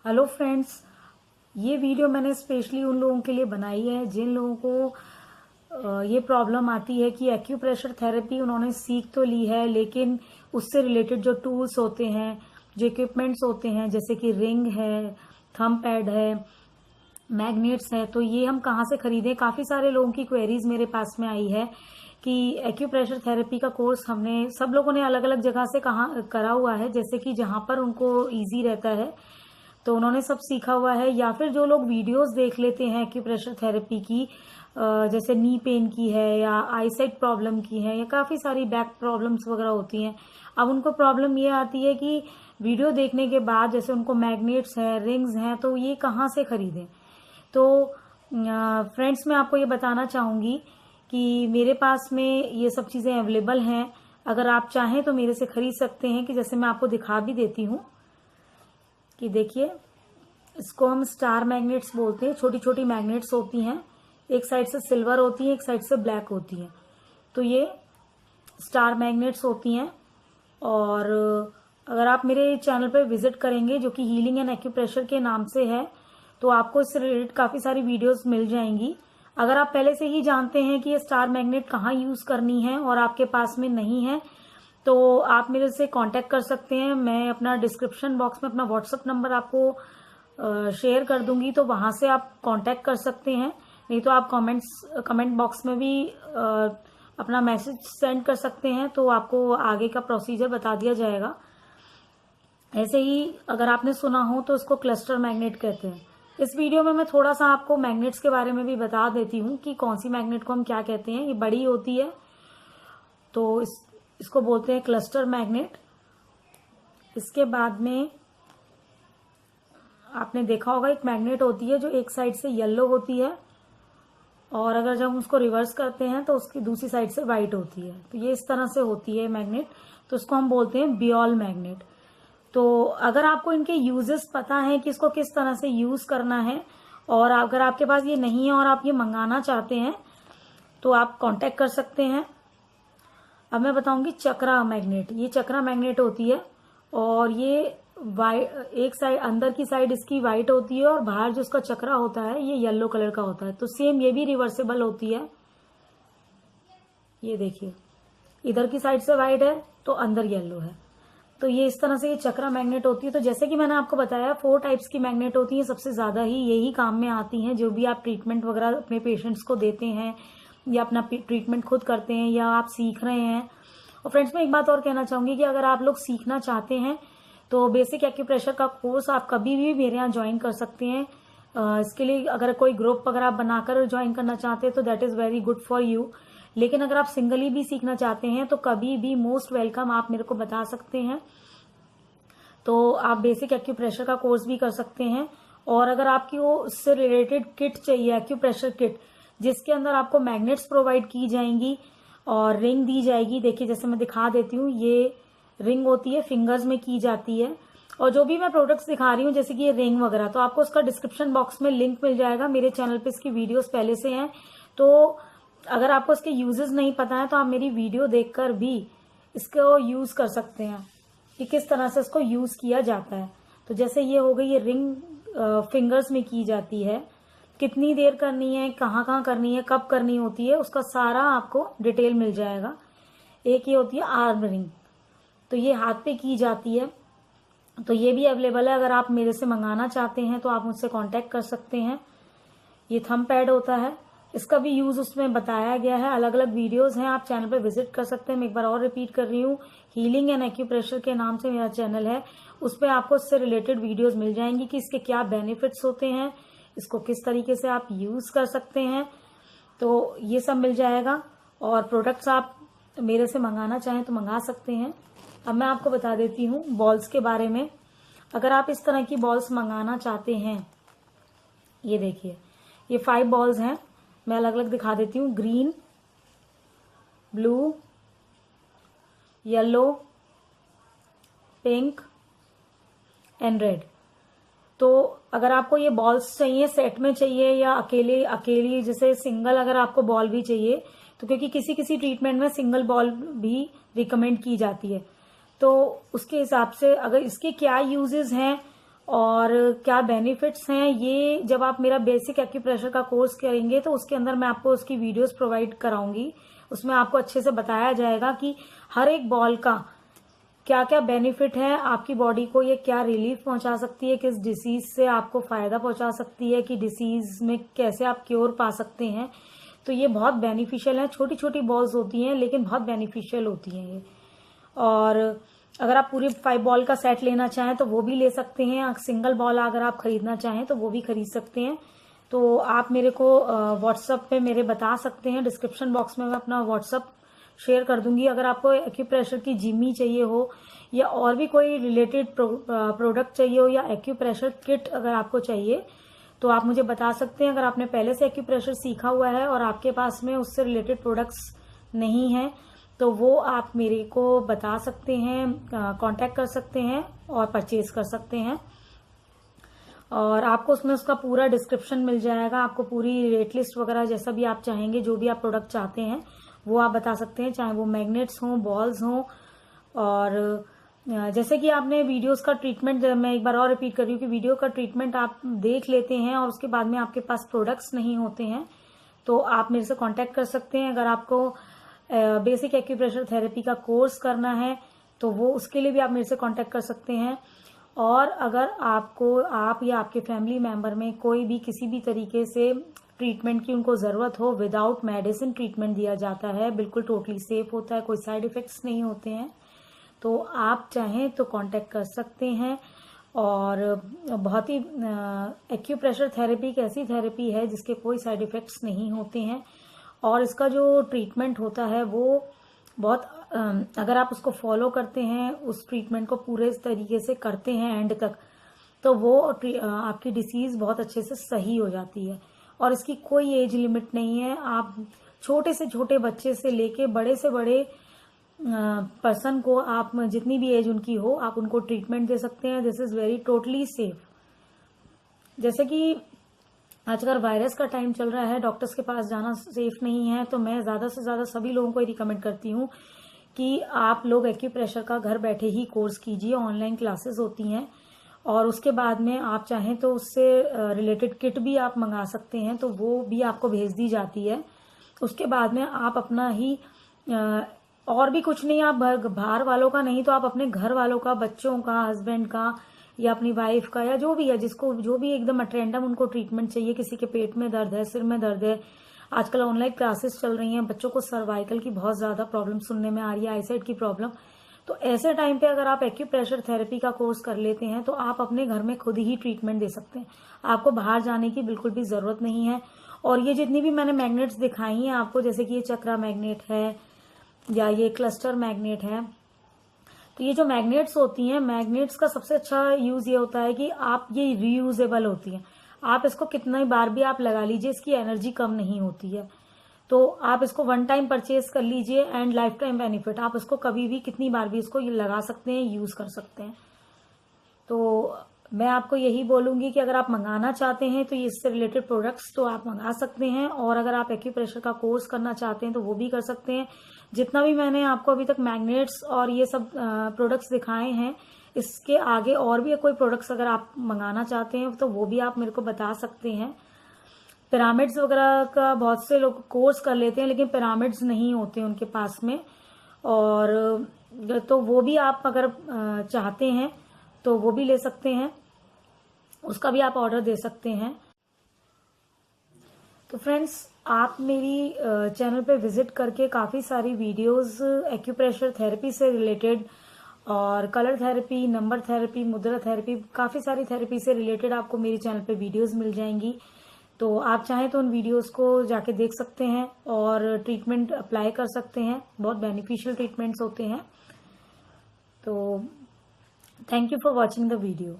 Hello friends, ये video मैंने specially उन लोगों के लिए बनाई है जिन लोगों को ये प्रॉब्लम आती है कि एक्यूप्रेशर थेरेपी उन्होंने सीख तो ली है, लेकिन उससे रिलेटेड जो टूल्स होते हैं, जो इक्विपमेंट्स होते हैं, जैसे कि रिंग है, थंब पैड है, मैग्नेट्स है, तो ये हम कहाँ से खरीदें। काफी सारे लोगों की क्वेरीज मेरे पास में आई है कि एक्यूप्रेशर थेरेपी का कोर्स हमने सब लोगों ने अलग अलग जगह से कहाँ करा हुआ है, जैसे कि जहां पर उनको इजी रहता है तो उन्होंने सब सीखा हुआ है, या फिर जो लोग वीडियोस देख लेते हैं एक्यूप्रेशर थेरेपी की, जैसे नी पेन की है या आईसाइट प्रॉब्लम की है या काफी सारी बैक प्रॉब्लम्स वगैरह होती हैं। अब उनको प्रॉब्लम ये आती है कि वीडियो देखने के बाद जैसे उनको मैग्नेट्स है, रिंग्स हैं, तो ये कहाँ से खरीदें। तो फ्रेंड्स, मैं आपको ये बताना चाहूंगी कि मेरे पास में ये सब चीजें अवेलेबल हैं। अगर आप चाहें तो मेरे से खरीद सकते हैं, कि जैसे मैं आपको दिखा भी देती हूँ कि देखिए, इसको हम स्टार मैग्नेट्स बोलते हैं। छोटी छोटी मैग्नेट्स होती हैं, एक साइड से सिल्वर होती है, एक साइड से ब्लैक होती है। तो ये स्टार मैग्नेट्स होती हैं। और अगर आप मेरे चैनल पर विजिट करेंगे, जो कि हीलिंग एंड एक्यूप्रेशर के नाम से है, तो आपको इससे रिलेटेड काफी सारी वीडियोस मिल जाएंगी। अगर आप पहले से ही जानते हैं कि ये स्टार मैग्नेट कहाँ यूज करनी है और आपके पास में नहीं है, तो आप मेरे से कांटेक्ट कर सकते हैं। मैं अपना डिस्क्रिप्शन बॉक्स में अपना व्हाट्सएप नंबर आपको शेयर कर दूंगी, तो वहां से आप कांटेक्ट कर सकते हैं। नहीं तो आप कमेंट बॉक्स में भी अपना मैसेज सेंड कर सकते हैं, तो आपको आगे का प्रोसीजर बता दिया जाएगा। ऐसे ही अगर आपने सुना हो तो इसको क्लस्टर मैग्नेट कहते हैं। इस वीडियो में मैं थोड़ा सा आपको मैग्नेट्स के बारे में भी बता देती हूँ कि कौन सी मैग्नेट को हम क्या कहते हैं। ये बड़ी होती है, तो इसको बोलते हैं क्लस्टर मैग्नेट। इसके बाद में आपने देखा होगा एक मैग्नेट होती है जो एक साइड से येलो होती है, और अगर जब हम उसको रिवर्स करते हैं तो उसकी दूसरी साइड से व्हाइट होती है। तो ये इस तरह से होती है मैग्नेट, तो इसको हम बोलते हैं बियोल मैग्नेट। तो अगर आपको इनके यूजेस पता है कि इसको किस तरह से यूज करना है, और अगर आपके पास ये नहीं है और आप ये मंगाना चाहते हैं, तो आप कांटेक्ट कर सकते हैं। अब मैं बताऊंगी चक्रा मैग्नेट। ये चक्रा मैग्नेट होती है, और ये एक साइड, अंदर की साइड इसकी व्हाइट होती है, और बाहर जो उसका चक्रा होता है ये येलो कलर का होता है। तो सेम ये भी रिवर्सेबल होती है। ये देखिए, इधर की साइड से व्हाइट है तो अंदर येलो है। तो ये इस तरह से ये चक्रा मैग्नेट होती है। तो जैसे कि मैंने आपको बताया, 4 टाइप्स की मैग्नेट होती है। सबसे ज्यादा ही यही काम में आती हैं, जो भी आप ट्रीटमेंट वगैरह अपने पेशेंट्स को देते हैं, या अपना ट्रीटमेंट खुद करते हैं, या आप सीख रहे हैं। और फ्रेंड्स, मैं एक बात और कहना चाहूंगी कि अगर आप लोग सीखना चाहते हैं तो बेसिक एक्यूप्रेशर का कोर्स आप कभी भी मेरे यहाँ ज्वाइन कर सकते हैं। इसके लिए अगर कोई ग्रुप वगैरह बनाकर ज्वाइन करना चाहते हैं तो that is very good for you. लेकिन अगर आप सिंगली भी सीखना चाहते हैं तो कभी भी मोस्ट वेलकम, आप मेरे को बता सकते हैं। तो आप बेसिक एक्यूप्रेशर का कोर्स भी कर सकते हैं। और अगर आपकी वो उससे रिलेटेड किट चाहिए, एक्यूप्रेशर किट, जिसके अंदर आपको मैग्नेट्स प्रोवाइड की जाएंगी और रिंग दी जाएगी। देखिए, जैसे मैं दिखा देती हूँ, ये रिंग होती है, फिंगर्स में की जाती है। और जो भी मैं प्रोडक्ट्स दिखा रही हूँ, जैसे कि ये रिंग वगैरह, तो आपको उसका डिस्क्रिप्शन बॉक्स में लिंक मिल जाएगा। मेरे चैनल पे इसकी वीडियोस पहले से हैं, तो अगर आपको इसके यूजेस नहीं पता है तो आप मेरी वीडियो देखकर भी इसको यूज कर सकते हैं कि किस तरह से इसको यूज किया जाता है। तो जैसे ये हो गई, ये रिंग फिंगर्स में की जाती है। कितनी देर करनी है, कहाँ कहाँ करनी है, कब करनी होती है, उसका सारा आपको डिटेल मिल जाएगा। एक ये होती है आर्म रिंग, तो ये हाथ पे की जाती है। तो ये भी अवेलेबल है। अगर आप मेरे से मंगाना चाहते हैं तो आप मुझसे कांटेक्ट कर सकते हैं। ये थंब पैड होता है, इसका भी यूज उसमें बताया गया है। अलग अलग वीडियोस हैं, आप चैनल पे विजिट कर सकते हैं। मैं एक बार और रिपीट कर रही हूँ, हीलिंग एंड एक्यूप्रेशर के नाम से मेरा चैनल है। उस पर आपको इससे रिलेटेड वीडियोस मिल जाएंगी कि इसके क्या बेनिफिट्स होते हैं, इसको किस तरीके से आप यूज कर सकते हैं, तो ये सब मिल जाएगा। और प्रोडक्ट्स आप मेरे से मंगाना चाहें तो मंगा सकते हैं। अब मैं आपको बता देती हूँ बॉल्स के बारे में। अगर आप इस तरह की बॉल्स मंगाना चाहते हैं, ये देखिए, ये 5 बॉल्स हैं। मैं अलग अलग दिखा देती हूँ, green, blue, yellow, pink and red. तो अगर आपको ये बॉल्स चाहिए, सेट में चाहिए या अकेले अकेली, जैसे सिंगल अगर आपको बॉल भी चाहिए, तो क्योंकि किसी किसी ट्रीटमेंट में सिंगल बॉल भी रिकमेंड की जाती है, तो उसके हिसाब से अगर इसके क्या यूजेस हैं और क्या बेनिफिट्स हैं, ये जब आप मेरा बेसिक एक्यूप्रेशर का कोर्स करेंगे तो उसके अंदर मैं आपको उसकी वीडियोस प्रोवाइड कराऊंगी। उसमें आपको अच्छे से बताया जाएगा कि हर एक बॉल का क्या क्या बेनिफिट है, आपकी बॉडी को ये क्या रिलीफ पहुंचा सकती है, किस डिसीज से आपको फायदा पहुंचा सकती है, कि डिसीज में कैसे आप क्योर पा सकते हैं। तो ये बहुत बेनिफिशियल है। छोटी छोटी बॉल्स होती हैं लेकिन बहुत बेनिफिशियल होती हैं ये। और अगर आप पूरी 5 बॉल का सेट लेना चाहें तो वो भी ले सकते हैं। सिंगल बॉल अगर आप खरीदना चाहें तो वो भी खरीद सकते हैं। तो आप मेरे को व्हाट्सएप पे मेरे बता सकते हैं। डिस्क्रिप्शन बॉक्स में मैं अपना व्हाट्सएप शेयर कर दूंगी। अगर आपको एक्यूप्रेशर की जिमी चाहिए हो या और भी कोई रिलेटेड प्रोडक्ट चाहिए हो या एक्यूप्रेशर किट अगर आपको चाहिए तो आप मुझे बता सकते हैं। अगर आपने पहले से एक्यूप्रेशर सीखा हुआ है और आपके पास में उससे रिलेटेड प्रोडक्ट्स नहीं है तो वो आप मेरे को बता सकते हैं, कांटेक्ट कर सकते हैं और परचेज कर सकते हैं। और आपको उसमें उसका पूरा डिस्क्रिप्शन मिल जाएगा। आपको पूरी रेट लिस्ट वगैरह जैसा भी आप चाहेंगे, जो भी आप प्रोडक्ट चाहते हैं वो आप बता सकते हैं, चाहे वो मैग्नेट्स हों, बॉल्स हों। और जैसे कि आपने वीडियोस का ट्रीटमेंट, मैं एक बार और रिपीट कर रही हूँ कि वीडियो का ट्रीटमेंट आप देख लेते हैं और उसके बाद में आपके पास प्रोडक्ट्स नहीं होते हैं तो आप मेरे से कांटेक्ट कर सकते हैं। अगर आपको बेसिक एक्यूप्रेशर थेरेपी का कोर्स करना है तो वो उसके लिए भी आप मेरे से कांटेक्ट कर सकते हैं। और अगर आपको, आप या आपके फैमिली मेंबर में कोई भी किसी भी तरीके से ट्रीटमेंट की उनको जरूरत हो, विदाउट मेडिसिन ट्रीटमेंट दिया जाता है, बिल्कुल टोटली सेफ होता है, कोई साइड इफेक्ट्स नहीं होते हैं। तो आप चाहें तो कांटेक्ट कर सकते हैं। और बहुत ही एक्यूप्रेशर थेरेपी एक ऐसी थेरेपी है जिसके कोई साइड इफेक्ट्स नहीं होते हैं। और इसका जो ट्रीटमेंट होता है वो बहुत, अगर आप उसको फॉलो करते हैं, उस ट्रीटमेंट को पूरे तरीके से करते हैं एंड तक, तो वो आपकी डिसीज बहुत अच्छे से सही हो जाती है। और इसकी कोई एज लिमिट नहीं है। आप छोटे से छोटे बच्चे से लेके बड़े से बड़े पर्सन को, आप जितनी भी एज उनकी हो, आप उनको ट्रीटमेंट दे सकते हैं। This is very totally safe. जैसे कि आजकल वायरस का टाइम चल रहा है, डॉक्टर्स के पास जाना सेफ नहीं है, तो मैं ज्यादा से ज्यादा सभी लोगों को रिकमेंड करती हूँ कि आप लोग एक्यूप्रेशर का घर बैठे ही कोर्स कीजिए। ऑनलाइन क्लासेस होती हैं और उसके बाद में आप चाहें तो उससे रिलेटेड किट भी आप मंगा सकते हैं, तो वो भी आपको भेज दी जाती है। उसके बाद में आप अपना ही और भी कुछ नहीं, आप बाहर वालों का नहीं तो आप अपने घर वालों का, बच्चों का, हस्बैंड का या अपनी वाइफ का, या जो भी है, जिसको जो भी एकदम अटेंडम उनको ट्रीटमेंट चाहिए, किसी के पेट में दर्द है, सिर में दर्द है। आजकल ऑनलाइन क्लासेस चल रही हैं, बच्चों को सर्वाइकल की बहुत ज्यादा प्रॉब्लम सुनने में आ रही है, आईसाइट की प्रॉब्लम। तो ऐसे टाइम पे अगर आप एक्यूप्रेशर थेरेपी का कोर्स कर लेते हैं तो आप अपने घर में खुद ही ट्रीटमेंट दे सकते हैं। आपको बाहर जाने की बिल्कुल भी जरूरत नहीं है। और ये जितनी भी मैंने मैग्नेट्स दिखाई हैं आपको, जैसे कि ये चक्रा मैग्नेट है या ये क्लस्टर मैग्नेट है, तो ये जो मैग्नेट्स होती हैं, मैग्नेट्स का सबसे अच्छा यूज ये होता है कि आप, ये रीयूजेबल होती हैं। आप इसको कितना ही बार भी आप लगा लीजिए, इसकी एनर्जी कम नहीं होती है। तो आप इसको वन टाइम परचेज कर लीजिए एंड लाइफ टाइम बेनिफिट। आप इसको कभी भी कितनी बार भी इसको लगा सकते हैं, यूज कर सकते हैं। तो मैं आपको यही बोलूंगी कि अगर आप मंगाना चाहते हैं तो ये इससे रिलेटेड प्रोडक्ट्स तो आप मंगा सकते हैं। और अगर आप एक्यूप्रेशर का कोर्स करना चाहते हैं तो वो भी कर सकते हैं। जितना भी मैंने आपको अभी तक मैग्नेट्स और ये सब प्रोडक्ट्स दिखाए हैं, इसके आगे और भी कोई प्रोडक्ट्स अगर आप मंगाना चाहते हैं तो वो भी आप मेरे को बता सकते हैं। पिरामिड्स वगैरह का बहुत से लोग कोर्स कर लेते हैं लेकिन पिरामिड्स नहीं होते उनके पास में, और तो वो भी आप अगर चाहते हैं तो वो भी ले सकते हैं, उसका भी आप ऑर्डर दे सकते हैं। तो फ्रेंड्स, आप मेरी चैनल पे विजिट करके काफ़ी सारी वीडियोस एक्यूप्रेशर थेरेपी से रिलेटेड और कलर थेरेपी, नंबर थेरेपी, मुद्रा थेरेपी, काफ़ी सारी थेरेपी से रिलेटेड आपको मेरी चैनल पे वीडियोस मिल जाएंगी। तो आप चाहें तो उन वीडियोस को जाके देख सकते हैं और ट्रीटमेंट अप्लाई कर सकते हैं। बहुत बेनिफिशियल ट्रीटमेंट्स होते हैं। तो thank you for watching the video.